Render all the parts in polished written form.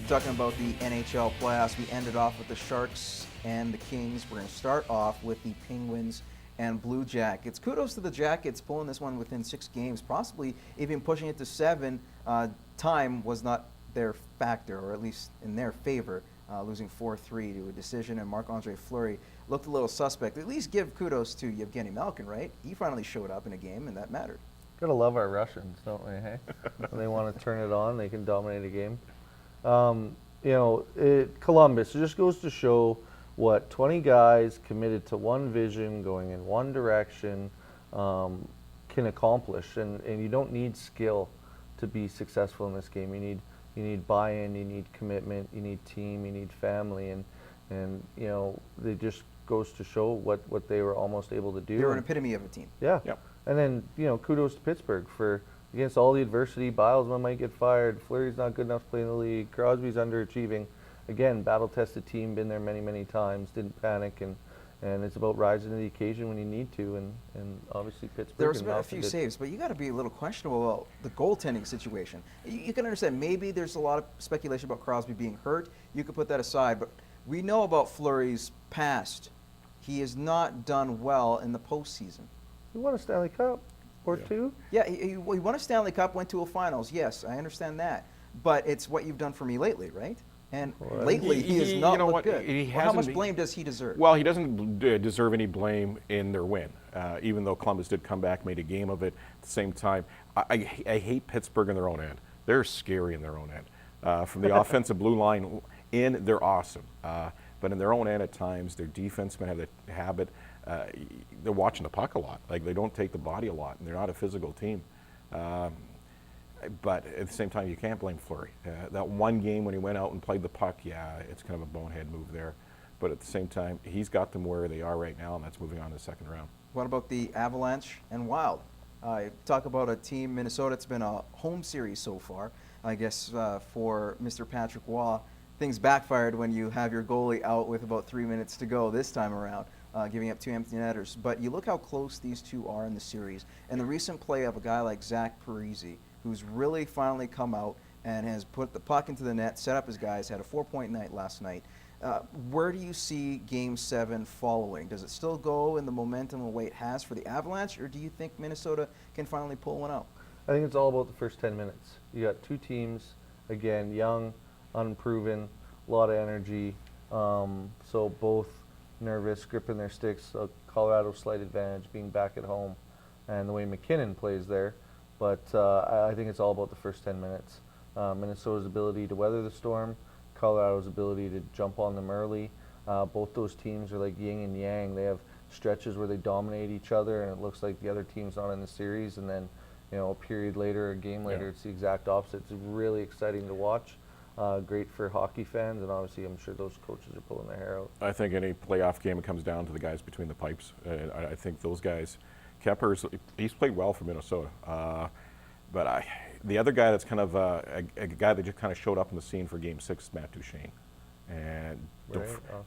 Talking about the NHL playoffs, we ended off with the Sharks and the Kings. We're going to start off with the Penguins and Blue Jackets. Kudos to the Jackets pulling this one within 6 games, possibly even pushing it to 7. Time was not their factor, or at least in their favor, losing 4-3 to a decision, and Marc-Andre Fleury looked a little suspect. At least give kudos to Yevgeny Malkin, right? He finally showed up in a game, and that mattered. Gotta love our Russians, don't we, hey? When they want to turn it on, they can dominate a game. Columbus, it just goes to show what 20 guys committed to one vision, going in one direction, can accomplish. And you don't need skill to be successful in this game. You need buy-in, you need commitment, you need team, you need family, and it just goes to show what they were almost able to do. They were an epitome of a team. Yeah. Yep. And then kudos to Pittsburgh for against all the adversity. Bilesman might get fired. Fleury's not good enough to play in the league. Crosby's underachieving. Again, battle-tested team, been there many, many times. Didn't panic, and it's about rising to the occasion when you need to. And obviously Pittsburgh. There was a few saves, but you got to be a little questionable about the goaltending situation. You can understand maybe there's a lot of speculation about Crosby being hurt. You could put that aside, but we know about Fleury's past. He has not done well in the postseason. He won a Stanley Cup. Or 2? Yeah, he won a Stanley Cup, went to a finals. Yes, I understand that. But it's what you've done for me lately, right? And lately he has not looked good. How much blame does he deserve? Well, he doesn't deserve any blame in their win, even though Columbus did come back, made a game of it. At the same time, I hate Pittsburgh in their own end. They're scary in their own end. From the offensive blue line in, they're awesome. But in their own end at times, their defensemen have the habit. They're watching the puck a lot. Like, they don't take the body a lot, and they're not a physical team. But at the same time, you can't blame Fleury. That one game when he went out and played the puck, yeah, it's kind of a bonehead move there. But at the same time, he's got them where they are right now, and that's moving on to the second round. What about the Avalanche and Wild? Talk about a team, Minnesota. It's been a home series so far. I guess for Mr. Patrick Waugh, things backfired when you have your goalie out with about 3 minutes to go this time around. Giving up 2 empty netters. But you look how close these two are in the series. And the recent play of a guy like Zach Parise, who's really finally come out and has put the puck into the net, set up his guys, had a 4-point night last night. Where do you see Game 7 following? Does it still go in the momentum the way it has for the Avalanche, or do you think Minnesota can finally pull one out? I think it's all about the first 10 minutes. You got two teams, again, young, unproven, a lot of energy. So both nervous, gripping their sticks. Colorado slight advantage being back at home, and the way McKinnon plays there. But I think it's all about the first 10 minutes. Minnesota's ability to weather the storm, Colorado's ability to jump on them early. Both those teams are like yin and yang. They have stretches where they dominate each other, and it looks like the other team's not in the series. And then, a period later, a game later, it's the exact opposite. It's really exciting to watch. Great for hockey fans, and obviously I'm sure those coaches are pulling their hair out. I think any playoff game, it comes down to the guys between the pipes. I think those guys, Kepper's, he's played well for Minnesota. But the other guy that's kind of a guy that just kind of showed up in the scene for Game 6 is Matt Duchene. And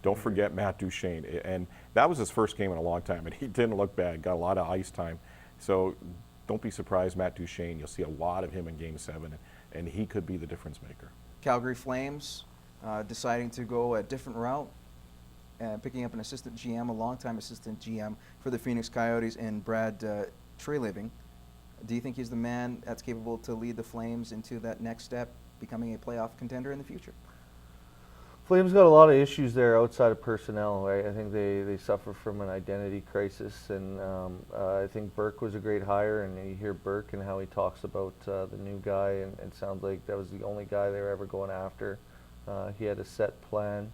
don't forget Matt Duchene. And that was his first game in a long time, and he didn't look bad, got a lot of ice time. So don't be surprised, Matt Duchene, you'll see a lot of him in Game 7, and he could be the difference maker. Calgary Flames deciding to go a different route, picking up an assistant GM, a longtime assistant GM for the Phoenix Coyotes, and Brad Treliving. Do you think he's the man that's capable to lead the Flames into that next step, becoming a playoff contender in the future? Flames got a lot of issues there outside of personnel, right? I think they suffer from an identity crisis, and I think Burke was a great hire, and you hear Burke and how he talks about the new guy, and it sounds like that was the only guy they were ever going after. He had a set plan.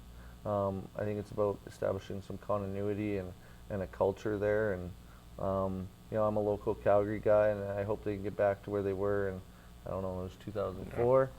I think it's about establishing some continuity and a culture there, and I'm a local Calgary guy, and I hope they can get back to where they were, and I don't know, it was 2004.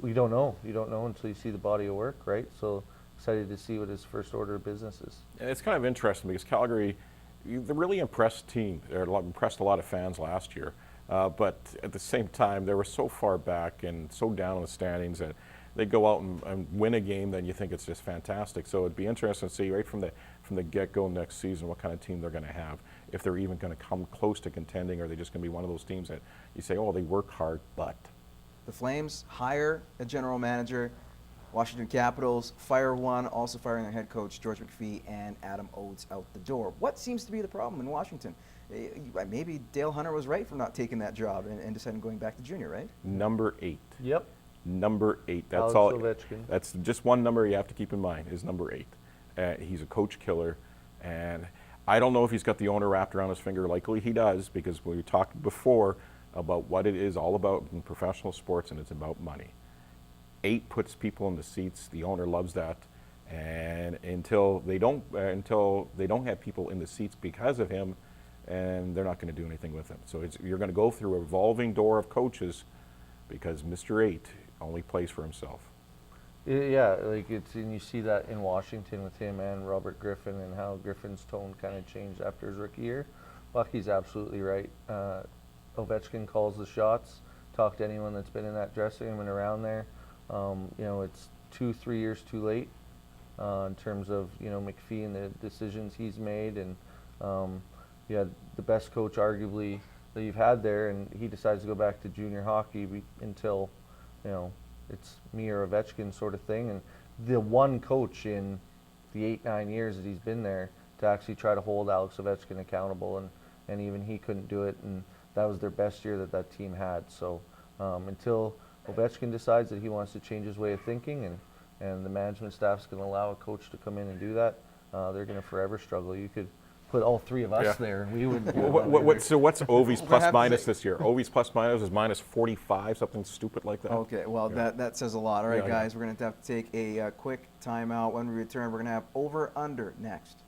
You don't know. You don't know until you see the body of work, right? So excited to see what his first order of business is. And it's kind of interesting because Calgary, they're really impressed team. They impressed a lot of fans last year. But at the same time, they were so far back and so down in the standings that they go out and win a game, then you think it's just fantastic. So it'd be interesting to see right from the get-go next season what kind of team they're going to have. If they're even going to come close to contending, or are they just going to be one of those teams that you say, oh, they work hard, but The Flames hire a general manager. Washington Capitals fire one, also firing their head coach, George McPhee, and Adam Oates out the door. What seems to be the problem in Washington? Maybe Dale Hunter was right for not taking that job and deciding going back to junior, right? Number 8. Yep. Number 8. That's Alex all. Ovechkin. That's just one number you have to keep in mind is number 8. He's a coach killer, and I don't know if he's got the owner wrapped around his finger. Likely he does, because we talked before about what it is all about in professional sports, and it's about money. 8 puts people in the seats. The owner loves that, and until they don't have people in the seats because of him, and they're not going to do anything with him. So you're going to go through a revolving door of coaches, because Mr. 8 only plays for himself. Yeah, and you see that in Washington with him and Robert Griffin, and how Griffin's tone kind of changed after his rookie year. Bucky's absolutely right. Ovechkin calls the shots. Talk to anyone that's been in that dressing room and around there. It's 2-3 years too late in terms of McPhee and the decisions he's made, and you had the best coach arguably that you've had there, and he decides to go back to junior hockey until it's me or Ovechkin sort of thing. And the one coach in the 8-9 years that he's been there to actually try to hold Alex Ovechkin accountable, and even he couldn't do it, and that was their best year that team had. So until Ovechkin decides that he wants to change his way of thinking, and the management staff's going to allow a coach to come in and do that, they're going to forever struggle. You could put all 3 of us there, and we would. So what's Ovi's plus minus this year? Ovi's plus minus is minus 45, something stupid like that. Okay, well, that says a lot. All right, Yeah, guys, we're going to have to take a quick timeout. When we return, we're going to have over-under next.